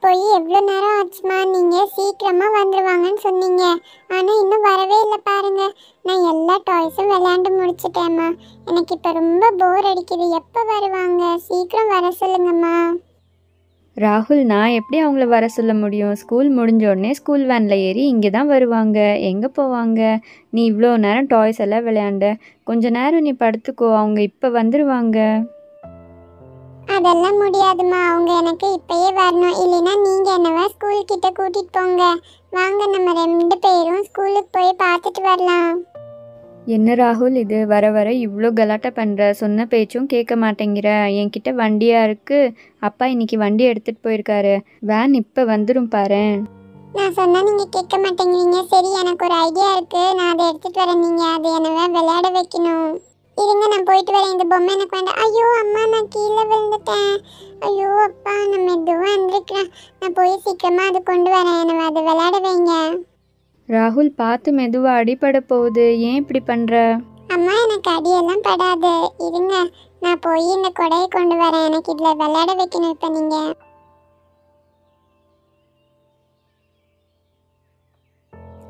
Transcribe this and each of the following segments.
போய் எவ்வளோ நேரம் ஆச்சுமா? நீங்கள் சீக்கிரமாக வந்துடுவாங்கன்னு சொன்னீங்க, ஆனால் இன்னும் வரவே இல்லை பாருங்க. நான் எல்லா டாய்ஸும் விளையாண்டு முடிச்சிட்டேம்மா. எனக்கு இப்போ ரொம்ப போர் அடிக்குது. எப்போ வருவாங்க? சீக்கிரம் வர சொல்லுங்கம்மா. ராகுல், நான் எப்படி அவங்கள வர சொல்ல முடியும்? ஸ்கூல் முடிஞ்ச உடனே ஸ்கூல் வேனில் ஏறி இங்கே தான் வருவாங்க. எங்கே போவாங்க? நீ இவ்வளோ நேரம் டாய்ஸ் எல்லாம் விளையாண்ட, கொஞ்ச நேரம் நீ படுத்துக்கோ, அவங்க இப்போ வந்துடுவாங்க. அதெல்லாம் முடியாதுமா, அவங்க எனக்கு இப்பயே வரணும். இல்லைன்னா நீங்கள் என்னவா ஸ்கூல் கிட்ட கூட்டிகிட்டு போங்க. வாங்க, நம்ம 2 பேரும் ஸ்கூலுக்கு போய் பார்த்துட்டு வரலாம். என்ன ராகுல் இது, வர வர இவ்வளோ கலாட்டா பண்ணுற, சொன்ன பேச்சும் கேட்க மாட்டேங்கிற. என்கிட்ட வண்டியாக இருக்குது, அப்பா இன்னைக்கு வண்டி எடுத்துகிட்டு போயிருக்காரு, வேன் இப்போ வந்துடும் பாரு. நான் சொன்னால் நீங்கள் கேட்க மாட்டேங்கிறீங்க. சரி, எனக்கு ஒரு ஐடியா இருக்குது, நான் அதை எடுத்துகிட்டு வரேன். நீங்கள் அதை என்னவா விளையாட வைக்கணும். இருங்க, நான் போயிட்டு வரேன். இந்த பொம்மை எனக்கு வேண்டாம். ஐயோ அம்மா, நான் கீழே விழுந்துட்டேன். ஐயோ அப்பா, நான் மெதுவாக வந்துருக்கிறேன். நான் போய் சீக்கிரமாக அதை கொண்டு வரேன். என்னவா அதை விளையாட வைங்க. ராகுல், பார்த்து மெதுவாக அடிபட போகுது, ஏன் இப்படி பண்ணுற? அம்மா, எனக்கு அடியெல்லாம் படாது. இருங்க, நான் போய் இந்த கொடையை கொண்டு வரேன். எனக்கு இதில் விளையாட வைக்கணும். இப்போ நீங்கள்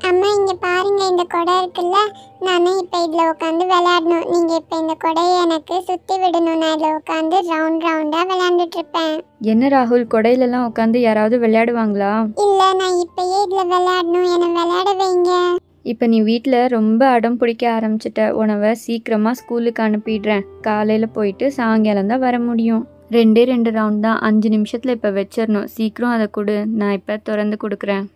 அம்மா இங்கே பாருங்க, இந்த கொடை இருக்குல்ல, நான் இப்போ இதில் உட்காந்து விளையாடணும். நீங்கள் இப்போ இந்த கொடையை எனக்கு சுற்றி விடணும். நான் இதில் உட்காந்து ரவுண்டாக விளையாண்டுட்டு இருப்பேன். என்ன ராகுல், கொடையிலலாம் உட்காந்து யாராவது விளையாடுவாங்களா? இல்லை, நான் இப்பயே இதில் விளையாடணும். என்னை விளையாட வைங்க. இப்போ நீ வீட்டில் ரொம்ப அடம் பிடிக்க ஆரம்பிச்சிட்ட. உணவை சீக்கிரமாக ஸ்கூலுக்கு அனுப்பிடுறேன். காலையில் போயிட்டு சாயங்காலம் தான் வர முடியும். 2 ரவுண்ட் தான், 5 நிமிஷத்தில் இப்போ வச்சிடணும். சீக்கிரம் அதை கொடு, நான் இப்போ திறந்து கொடுக்குறேன்.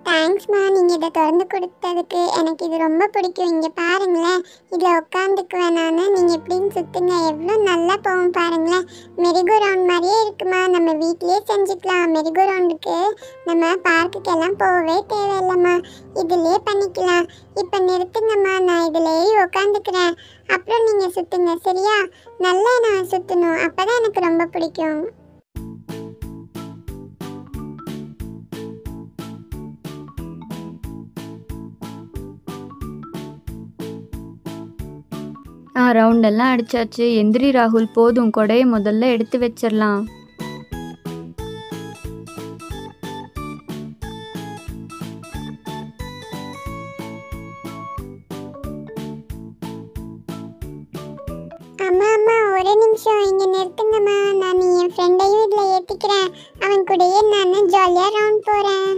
தேங்க்ஸ்மா, நீங்கள் இதை திறந்து கொடுத்ததுக்கு. எனக்கு இது ரொம்ப பிடிக்கும். இங்கே பாருங்களேன், இதில் உட்காந்துக்குவேன் நான். நீங்கள் எப்படின்னு சுற்றுங்க, எவ்வளோ நல்லா போகும் பாருங்களேன். மெரிகோ ரவுண்ட் மாதிரியே இருக்குமா. நம்ம வீட்லேயே செஞ்சுக்கலாம். மெரிகோ ரவுண்டுக்கு நம்ம பார்க்குக்கெல்லாம் போகவே தேவையில்லைம்மா, இதிலே பண்ணிக்கலாம். இப்போ நிறுத்துங்கம்மா, நான் இதில் ஏறி உட்காந்துக்கிறேன். அப்புறம் நீங்கள் சுற்றுங்க, சரியா? நல்லா நான் சுற்றணும், அப்போ தான் எனக்கு ரொம்ப பிடிக்கும். ரவுண்டெல்லாம் அடிச்சாச்சு. எந்திரி ராகுல், போதும், கொடையை முதல்ல எடுத்து வச்சிடலாம். அம்மா அம்மா, ஒரு நிமிஷம் இங்கே நிறுத்துங்கம்மா. நான் என் ஃப்ரெண்டையும் இதில் ஏற்றிக்கிறேன். அவன் கூடயே நான் ஜாலியாக ரவுண்ட் போகிறேன்.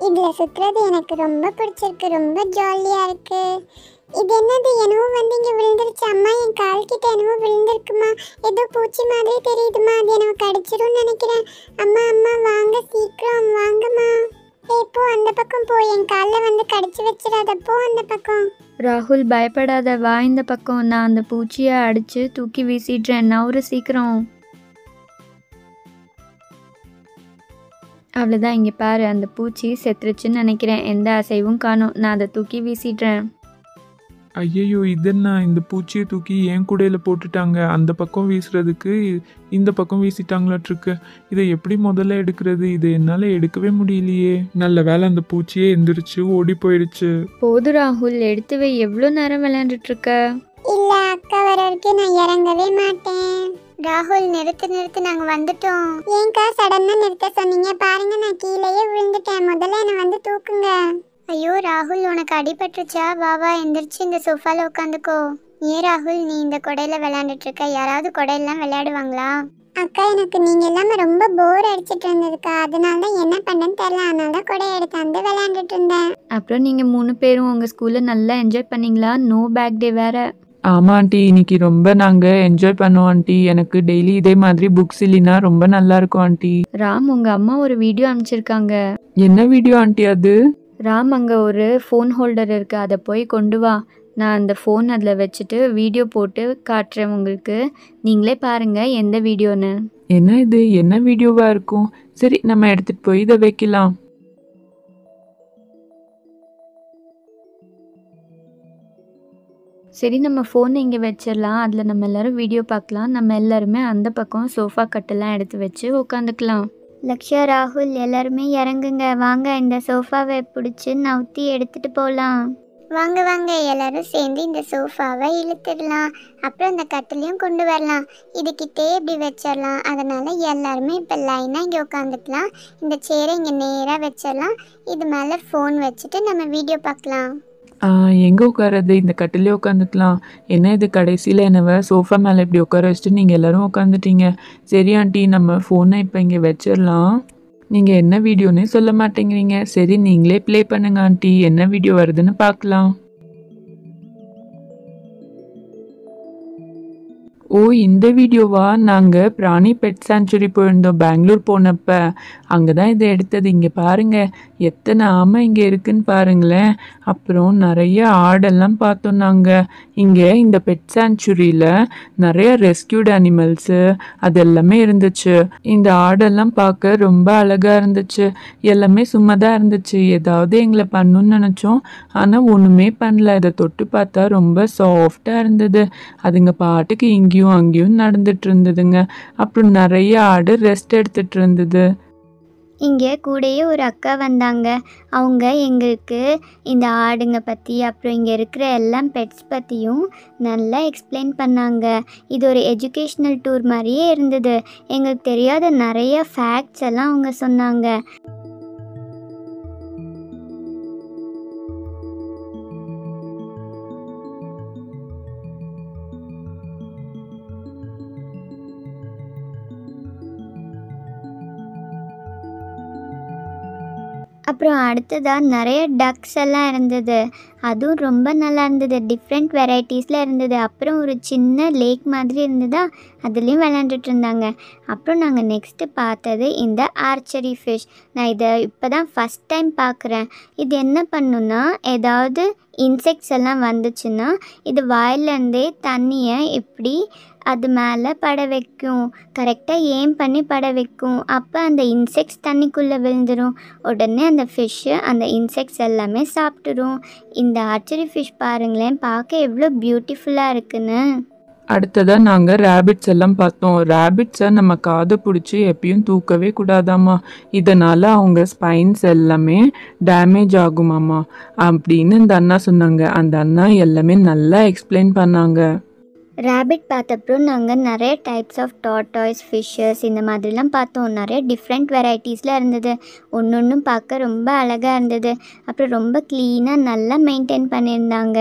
இதில் சுற்றுறது எனக்கு ரொம்ப பிடிச்சிருக்கு. ரொம்ப ஜாலியாக இருக்குது. இது என்னது, என்னவோ வந்து இங்கே விழுந்துருச்சு. அம்மா, என் கால் கிட்ட என்னவோ விழுந்துருக்குமா. ஏதோ பூச்சி மாதிரி தெரியுதுமா. அது எனக்கு கடிச்சிரும்னு நினைக்கிறேன். அம்மா அம்மா, வாங்க, சீக்கிரம் வாங்கம்மா. போ, அந்த பக்கம் போ. என் காலில் வந்து கடிச்சு வச்சிடாத. போ அந்த பக்கம். ராகுல், பயப்படாத, வா இந்த பக்கம். நான் அந்த பூச்சியை அடித்து தூக்கி வீசிடுறேன். நான் ஒரு சீக்கிரம். அவ்வளோதான், இங்கே பாரு, அந்த பூச்சி செத்துருச்சுன்னு நினைக்கிறேன். எந்த அசைவும் காணும். நான் அதை தூக்கி வீசிடுறேன். ஐயையோ, இதென்ன, இந்த பூச்சியை தூக்கி என் கூடையில் போட்டுட்டாங்க. அந்த பக்கம் வீசுறதுக்கு இந்த பக்கம் வீசிட்டாங்களாட்ருக்கு. இதை எப்படி முதல்ல எடுக்கிறது? இதை என்னால் எடுக்கவே முடியலையே. நல்ல வேலை, அந்த பூச்சியே எந்திரிச்சு ஓடி போயிடுச்சு. போது ராகுல், எடுத்து வை. எவ்வளோ நேரம் விளையாண்டுட்டு இருக்க? இல்லை, அக்கா வர வரைக்கும் நான் இறங்கவே மாட்டேன். ராகுல், நிறுத்து, நாங்கள் வந்துட்டோம். ஏன்க்கா சடனாக நிறுத்த சொன்னீங்க? பாருங்க, நான் கீழேயே விழுந்துட்டேன். முதல்ல என்னை வந்து தூக்குங்க. ஐயோ ராகுல், உனக்கு அடிபட்டுருச்சா? வா எந்திரிச்சு இந்த சோஃபாவில் உட்காந்துக்கோ. ஏன் ராகுல், நீ இந்த கொடையில் விளையாண்டுட்டு இருக்க? யாராவது கொடையெல்லாம் விளையாடுவாங்களா? அக்கா, எனக்கு நீங்கள் எல்லாமே ரொம்ப போர் அடிச்சிட்டு இருந்ததுக்கா. அதனால தான் என்ன பண்ணேன்னு தெரியல. அதனால தான் கொடையை எடுத்து வந்து விளையாண்டுட்டு இருந்தேன். அப்புறம் நீங்கள் 3 பேரும் உங்கள் ஸ்கூலில் நல்லா என்ஜாய் பண்ணீங்களா? நோ பேக் டே வேற. ஆமாம் ஆண்டி, இன்னைக்கு ரொம்ப நாங்கள் என்ஜாய் பண்ணோம் ஆண்டி. எனக்கு டெய்லி இதே மாதிரி புக்ஸ் இல்லைன்னா ரொம்ப நல்லா இருக்கும் ஆண்டி. ராம், உங்கள் அம்மா ஒரு வீடியோ அனுப்பிச்சிருக்காங்க. என்ன வீடியோ ஆண்டி அது? ராம், அங்கே ஒரு ஃபோன் ஹோல்டர் இருக்குது, அதை போய் கொண்டு வா. நான் அந்த ஃபோன் அதில் வச்சுட்டு வீடியோ போட்டு காட்டுறேன் உங்களுக்கு. நீங்களே பாருங்கள் எந்த வீடியோன்னு. என்ன இது, என்ன வீடியோவாக இருக்கும்? சரி, நம்ம எடுத்துகிட்டு போய் இதை வைக்கலாம். சரி நம்ம ஃபோனை இங்கே வச்சிடலாம், அதில் நம்ம எல்லோரும் வீடியோ பார்க்கலாம். நம்ம எல்லாருமே அந்த பக்கம் சோஃபா கட்டெல்லாம் எடுத்து வச்சு உட்காந்துக்கலாம். லக்ஷயா, ராகுல் எல்லாருமே இறங்குங்க. வாங்க, இந்த சோஃபாவை பிடிச்சி நவுத்தி எடுத்துட்டு போகலாம். வாங்க வாங்க, எல்லாரும் சேர்ந்து இந்த சோஃபாவை இழுத்துடலாம். அப்புறம் இந்த கட்டிலையும் கொண்டு வரலாம். இதுக்கிட்டே இப்படி வச்சிடலாம். அதனால எல்லாருமே இப்போ லைனாக இங்கே உட்காந்துக்கலாம். இந்த சேரை இங்கே நேராக வச்சிடலாம். இது மேலே ஃபோன் வச்சுட்டு நம்ம வீடியோ பார்க்கலாம். எங்கே உட்காரது? இந்த கட்டிலே உட்காந்துக்கலாம். என்ன இது கடைசியில் என்னவ சோஃபா மேலே இப்படி உட்கார வச்சுட்டு நீங்கள் எல்லோரும் உட்காந்துட்டீங்க. சரி ஆண்டி, நம்ம ஃபோனை இப்போ இங்கே வச்சிடலாம். நீங்கள் என்ன வீடியோன்னே சொல்ல மாட்டேங்கிறீங்க. சரி, நீங்களே ப்ளே பண்ணுங்க ஆண்டி. என்ன வீடியோ வருதுன்னு பார்க்கலாம். ஓ, இந்த வீடியோவா? நாங்கள் பிராணி பெட் சாங்சுரி போயிருந்தோம் பெங்களூர் போனப்ப. அங்கே தான் இதை எடுத்தது. இங்கே பாருங்கள், எத்தனை ஆமை இங்கே இருக்குன்னு பாருங்களேன். அப்புறம் நிறைய ஆடெல்லாம் பார்த்தோம் நாங்கள். இங்கே இந்த பெட் சாங்சுரியில் நிறைய ரெஸ்கியூட் அனிமல்ஸு அதெல்லாமே இருந்துச்சு. இந்த ஆடெல்லாம் பார்க்க ரொம்ப அழகாக இருந்துச்சு. எல்லாமே சும்மா தான் இருந்துச்சு. ஏதாவது எங்களை பண்ணணும்னு நினச்சோம், ஆனால் ஒன்றுமே பண்ணல. இதை தொட்டு பார்த்தா ரொம்ப சாஃப்டாக இருந்தது. அதுங்க பாட்டுக்கு இங்கேயும் அங்கேயும் நடந்துட்டு இருந்ததுங்க. அப்புறம் நிறைய ஆடு ரெஸ்ட் எடுத்துட்டு இருந்தது. இங்கே கூடயே ஒரு அக்கா வந்தாங்க. அவங்க எங்களுக்கு இந்த ஆடுங்க பற்றி அப்புறம் இங்கே இருக்கிற எல்லாம் பெட்ஸ் பற்றியும் நல்லா எக்ஸ்பிளைன் பண்ணாங்க. இது ஒரு எஜுகேஷ்னல் டூர் மாதிரியே இருந்தது. எங்களுக்கு தெரியாத நிறைய ஃபேக்ட்ஸ் எல்லாம் அவங்க சொன்னாங்க. அப்புறம் அடுத்ததாக நிறைய டக்ஸ் எல்லாம் இருந்தது. அதுவும் ரொம்ப நல்லா இருந்தது. டிஃப்ரெண்ட் வெரைட்டிஸில் இருந்தது. அப்புறம் ஒரு சின்ன லேக் மாதிரி இருந்ததா, அதுலேயும் விளையாண்டுட்டு இருந்தாங்க. அப்புறம் நாங்கள் நெக்ஸ்ட்டு பார்த்தது இந்த ஆர்ச்சரி ஃபிஷ். நான் இதை இப்போ தான் ஃபஸ்ட் டைம் பார்க்குறேன். இது என்ன பண்ணுன்னா, ஏதாவது இன்செக்ட்ஸ் எல்லாம் வந்துச்சுன்னா இது வாயிலேருந்தே தண்ணியை இப்படி அது மேலே பட வைக்கும். கரெக்டாக ஏம் பண்ணி பட வைக்கும். அப்போ அந்த இன்செக்ட்ஸ் தண்ணிக்குள்ளே விழுந்துடும். உடனே அந்த ஃபிஷ்ஷு அந்த இன்செக்ட்ஸ் எல்லாமே சாப்பிட்டுரும். இந்த ஆர்ச்சரி ஃபிஷ் பாருங்களேன், பார்க்க எவ்வளோ பியூட்டிஃபுல்லாக இருக்குன்னு. அடுத்ததாக நாங்கள் ரேபிட்ஸ் எல்லாம் பார்த்தோம். ரேபிட்ஸை நம்ம காதை பிடிச்சி எப்பயும் தூக்கவே கூடாதாம்மா. இதனால் அவங்க ஸ்பைன்ஸ் எல்லாமே டேமேஜ் ஆகுமாம்மா அப்படின்னு இந்த அண்ணா சொன்னாங்க. அந்த அண்ணா எல்லாமே நல்லா எக்ஸ்பிளைன் பண்ணாங்க. ரேபிட் பார்த்தப்பறம் நாங்கள் நிறைய டைப்ஸ் ஆஃப் டார்டாய்ஸ், ஃபிஷ்ஷஸ் இந்த மாதிரிலாம் பார்த்தோம். நிறைய டிஃப்ரெண்ட் வெரைட்டிஸில் இருந்தது. ஒன்று ஒன்றும் பார்க்க ரொம்ப அழகாக இருந்தது. அப்புறம் ரொம்ப க்ளீனாக நல்லா மெயின்டைன் பண்ணியிருந்தாங்க.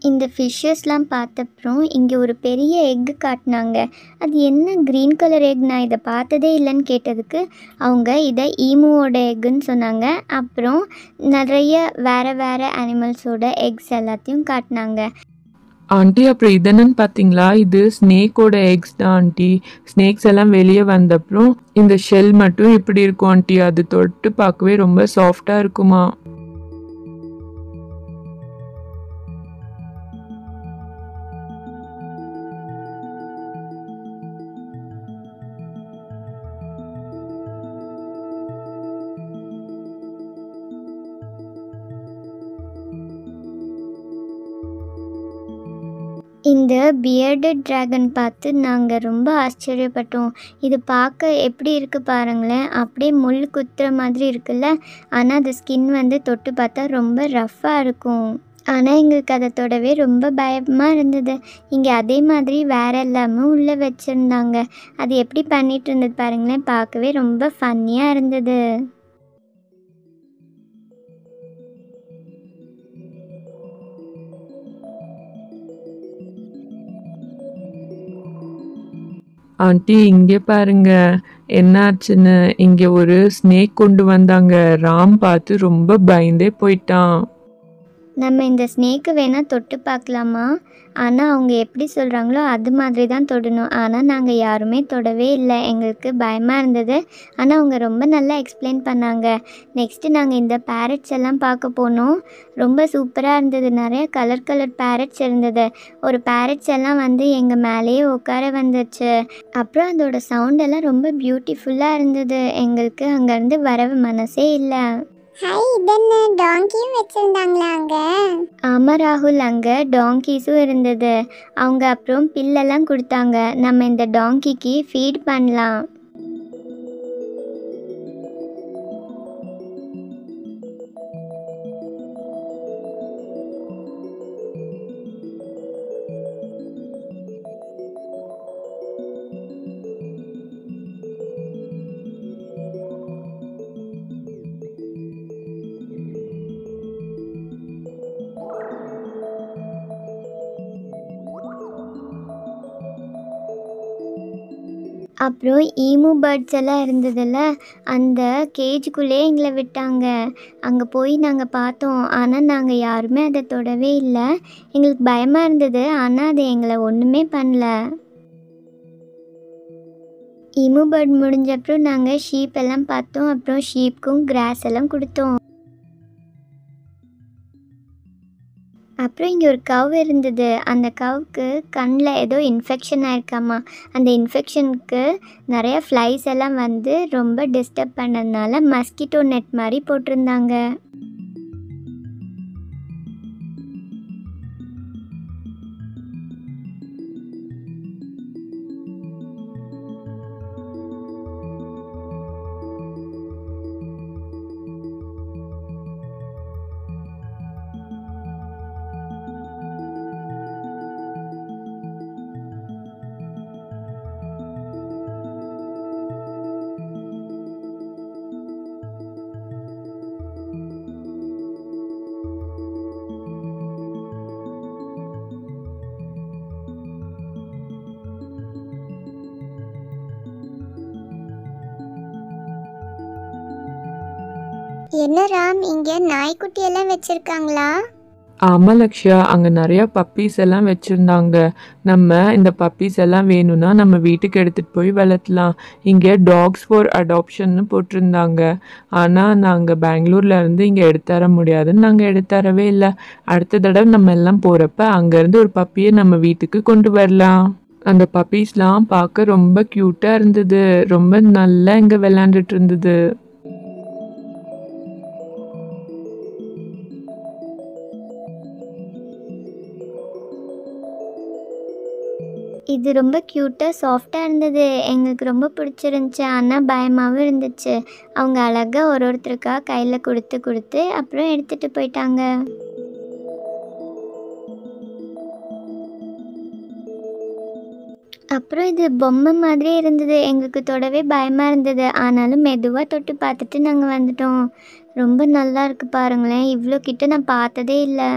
இந்த ஃபிஷ்ஷஸ்லாம் பார்த்தப்புறம் இங்கே ஒரு பெரிய எக்கு காட்டினாங்க. அது என்ன க்ரீன் கலர் எக், நான் இதை பார்த்ததே இல்லைன்னு கேட்டதுக்கு அவங்க இதை ஈமுவோட எக்குன்னு சொன்னாங்க. அப்புறம் நிறைய வேறு வேறு அனிமல்ஸோட எக்ஸ் எல்லாத்தையும் காட்டினாங்க. ஆண்டி, அப்புறம் இது என்னன்னு பார்த்தீங்களா? இது ஸ்னேக்கோட எக்ஸ் தான் ஆண்டி. ஸ்னேக்ஸ் எல்லாம் வெளியே வந்தப்புறம் இந்த ஷெல் மட்டும் இப்படி இருக்கும் ஆண்டி. அது தொட்டு பார்க்கவே ரொம்ப சாஃப்டாக இருக்குமா. இந்த பியர்டட் ட்ராகன் பார்த்து நாங்கள் ரொம்ப ஆச்சரியப்பட்டோம். இது பார்க்க எப்படி இருக்குது பாருங்களேன், அப்படியே முள் குத்துற மாதிரி இருக்குல்ல. ஆனால் அது ஸ்கின் வந்து தொட்டு பார்த்தா ரொம்ப ரஃப்பாக இருக்கும். ஆனால் எங்களுக்கு அதை தொடவே ரொம்ப பயமாக இருந்தது. இங்கே அதே மாதிரி வேற எல்லாமே உள்ளே வச்சுருந்தாங்க. அது எப்படி பண்ணிட்டு இருந்தது பாருங்களேன், பார்க்கவே ரொம்ப ஃபன்னியாக இருந்தது. ஆண்டி இங்கே பாருங்க என்னாச்சுன்னு. இங்கே ஒரு ஸ்னேக் கொண்டு வந்தாங்க. ராம் பார்த்து ரொம்ப பயந்தே போயிட்டான். நம்ம இந்த ஸ்னேக்கு வேணால் தொட்டு பார்க்கலாமா? ஆனால் அவங்க எப்படி சொல்கிறாங்களோ அது மாதிரி தான் தொடணும். ஆனால் நாங்கள் யாருமே தொடவே இல்லை, எங்களுக்கு பயமாக இருந்தது. ஆனால் அவங்க ரொம்ப நல்லா எக்ஸ்பிளைன் பண்ணாங்க. நெக்ஸ்ட்டு நாங்கள் இந்த பேரட்ஸ் எல்லாம் பார்க்க போனோம். ரொம்ப சூப்பராக இருந்தது. நிறைய கலர் கலர் பேரட்ஸ் இருந்தது. ஒரு பேரட்ஸ் எல்லாம் வந்து எங்கள் மேலேயே உட்கார வந்துச்சு. அப்புறம் அதோட சவுண்டெல்லாம் ரொம்ப பியூட்டிஃபுல்லாக இருந்தது. எங்களுக்கு அங்கேருந்து வர மனசே இல்லை. ஹாய், இதென்ன டாங்கியும் வச்சிருந்தாங்களா அங்க? ஆமாம் ராகுல், அங்கே டாங்கீஸும் இருந்தது. அவங்க அப்புறம் பில்லெல்லாம் கொடுத்தாங்க. நம்ம இந்த டாங்கிக்கு ஃபீட் பண்ணலாம். அப்புறம் ஈமு பேர்ட்ஸ் எல்லாம் இருந்ததில்ல, அந்த கேஜுக்குள்ளே எங்களை விட்டாங்க. அங்கே போய் நாங்கள் பார்த்தோம். ஆனால் நாங்கள் யாருமே அதை தொடவே இல்லை. எங்களுக்கு பயமாக இருந்தது. ஆனால் அது எங்களை ஒன்றுமே பண்ணல. ஈமு பேர்ட் முடிஞ்ச அப்புறம் நாங்கள் ஷீப் எல்லாம் பார்த்தோம். அப்புறம் ஷீப்புக்கும் கிராஸ் எல்லாம் கொடுத்தோம். அப்புறம் இங்கே ஒரு கவ் இருந்தது. அந்த கவுக்கு கண்ணில் ஏதோ இன்ஃபெக்ஷன் ஆயிருக்காமா. அந்த இன்ஃபெக்ஷனுக்கு நிறைய ஃப்ளைஸ் எல்லாம் வந்து ரொம்ப டிஸ்டர்ப் பண்ணதுனால மஸ்கிட்டோ நெட் மாதிரி போட்டிருந்தாங்க. என்ன ராம், இங்க நாய்க்குட்டி எல்லாம் வச்சிருக்காங்களா? ஆமா லக்ஷ்யா, அங்க நிறைய பப்பீஸ் எல்லாம் வச்சிருந்தாங்க. நம்ம இந்த பப்பீஸ் எல்லாம் வேணும்னா நம்ம வீட்டுக்கு எடுத்துட்டு போய் வளர்த்தலாம். இங்க டாக்ஸ் ஃபார் அடாப்ஷன்னு போட்டிருந்தாங்க. ஆனா நாங்க பெங்களூர்ல இருந்து இங்க எடுத்து தர முடியாதுன்னு நாங்க எடுத்து தரவே இல்லை. அடுத்த தடவை நம்ம எல்லாம் போறப்ப அங்க இருந்து ஒரு பப்பியை நம்ம வீட்டுக்கு கொண்டு வரலாம். அந்த பப்பீஸ்லாம் பார்க்க ரொம்ப கியூட்டா இருந்தது. ரொம்ப நல்லா இங்க விளையாண்டுட்டு இருந்தது. இது ரொம்ப க்யூட்டாக சாஃப்டாக இருந்தது. எங்களுக்கு ரொம்ப பிடிச்சிருந்துச்சி. ஆனால் பயமாகவும் இருந்துச்சு. அவங்க அழகாக ஒருத்தருக்கா கையில் கொடுத்து கொடுத்து அப்புறம் எடுத்துகிட்டு போயிட்டாங்க. அப்புறம் இது பொம்மை மாதிரி இருந்தது. எங்களுக்கு தொடவே பயமாக இருந்தது. ஆனாலும் மெதுவாக தொட்டு பார்த்துட்டு நாங்கள் வந்துட்டோம். ரொம்ப நல்லா இருக்குது பாருங்களேன். இவ்வளோ கிட்ட நான் பார்த்ததே இல்லை.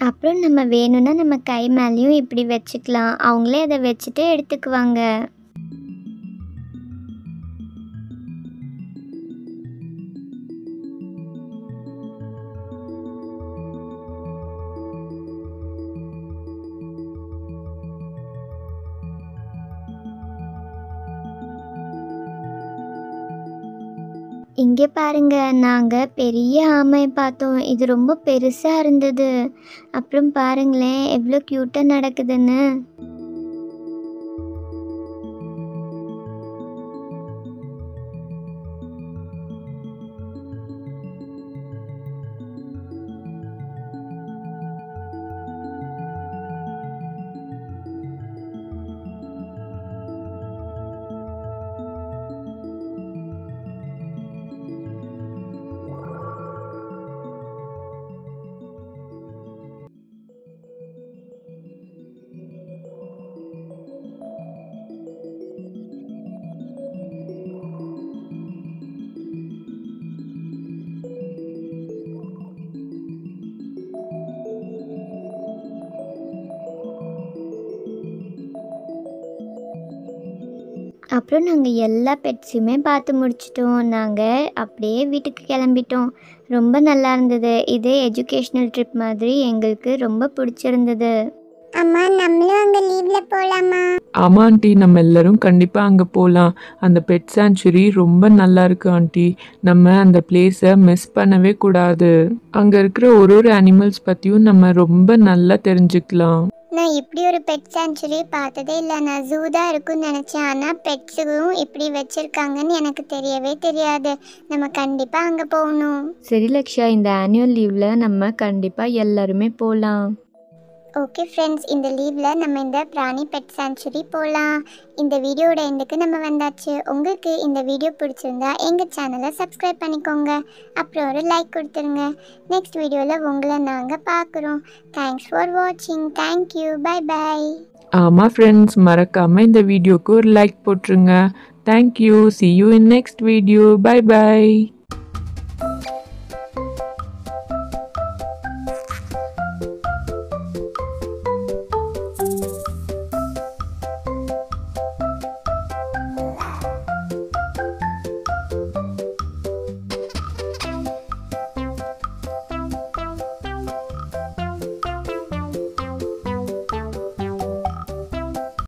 அப்புறம் நம்ம வேணும்னா நம்ம கை மேலேயும் இப்படி வச்சுக்கலாம். அவங்களே அதை வச்சுட்டு எடுத்துக்குவாங்க. இங்கே பாருங்க, நாங்கள் பெரிய ஆமை பார்த்தோம். இது ரொம்ப பெருசாக இருந்தது. அப்புறம் பாருங்களேன் எவ்வளோ க்யூட்டாக நடக்குதுன்னு. அப்புறம் நாங்கள் எல்லா பெட்ஸுமே பார்த்து முடிச்சிட்டோம். நாங்கள் அப்படியே வீட்டுக்கு கிளம்பிட்டோம். ரொம்ப நல்லா இருந்தது. இதே எஜுகேஷ்னல் ட்ரிப் மாதிரி எங்களுக்கு ரொம்ப பிடிச்சிருந்தது. அம்மா நம்மளும் அங்க லீவ்ல போலாமா? ஆமாம் ஆண்டி, நம்ம எல்லாரும் கண்டிப்பாக அங்கே போகலாம். அந்த பெட் சாங்சுரி ரொம்ப நல்லா இருக்கு ஆண்டி. நம்ம அந்த பிளேஸை மிஸ் பண்ணவே கூடாது. அங்கே இருக்கிற ஒரு அனிமல்ஸ் பற்றியும் நம்ம ரொம்ப நல்லா தெரிஞ்சுக்கலாம். நான் இப்படி ஒரு பெட் சாங்சுரி பார்த்ததே இல்லை. நான் ஜூ தான் இருக்குன்னு நினச்சேன். ஆனால் பெட்ஸுக்கும் இப்படி வச்சுருக்காங்கன்னு எனக்கு தெரியவே தெரியாது. நம்ம கண்டிப்பாக அங்கே போகணும். சரி லக்ஷா, இந்த ஆனுவல் லீவில் நம்ம கண்டிப்பாக எல்லாருமே போகலாம். ஓகே ஃப்ரெண்ட்ஸ், இந்த லீவில் நம்ம இந்த பிராணி பெட் சாங்சுரி போகலாம். இந்த வீடியோட எண்டுக்கு நம்ம வந்தாச்சு. உங்களுக்கு இந்த வீடியோ பிடிச்சிருந்தா எங்கள் சேனலை சப்ஸ்கிரைப் பண்ணிக்கோங்க. அப்புறம் ஒரு லைக் கொடுத்துருங்க. நெக்ஸ்ட் வீடியோவில் உங்களை நாங்கள் பார்க்குறோம். தேங்க்ஸ் ஃபார் வாட்சிங். தேங்க்யூ. Bye bye. ஆமாம் ஃப்ரெண்ட்ஸ், மறக்காமல் இந்த வீடியோக்கு ஒரு லைக் போட்டுருங்க. Thank you. See you in next video. Bye bye.